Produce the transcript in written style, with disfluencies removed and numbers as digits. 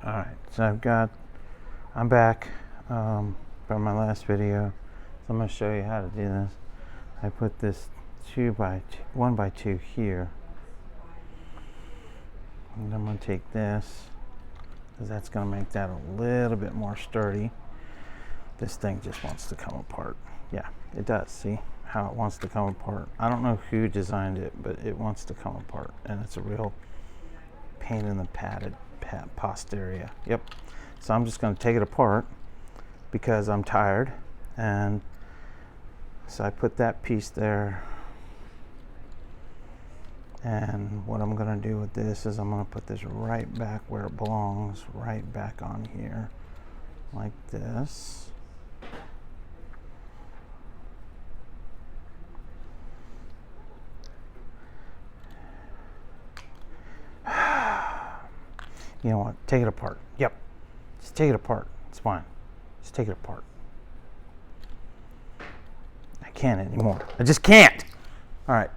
Alright, so I'm back from my last video. So I'm going to show you how to do this. I put this 1x2 here. And I'm going to take this, because that's going to make that a little bit more sturdy. This thing just wants to come apart. Yeah, it does. See how it wants to come apart? I don't know who designed it, but it wants to come apart. And it's a real pain in the posterior. Yep. So I'm just going to take it apart because I'm tired. And so I put that piece there. And what I'm going to do with this is I'm going to put this right back where it belongs, right back on here, like this. You know what? Take it apart. Yep. Just take it apart. It's fine. Just take it apart. I can't anymore. I just can't. All right.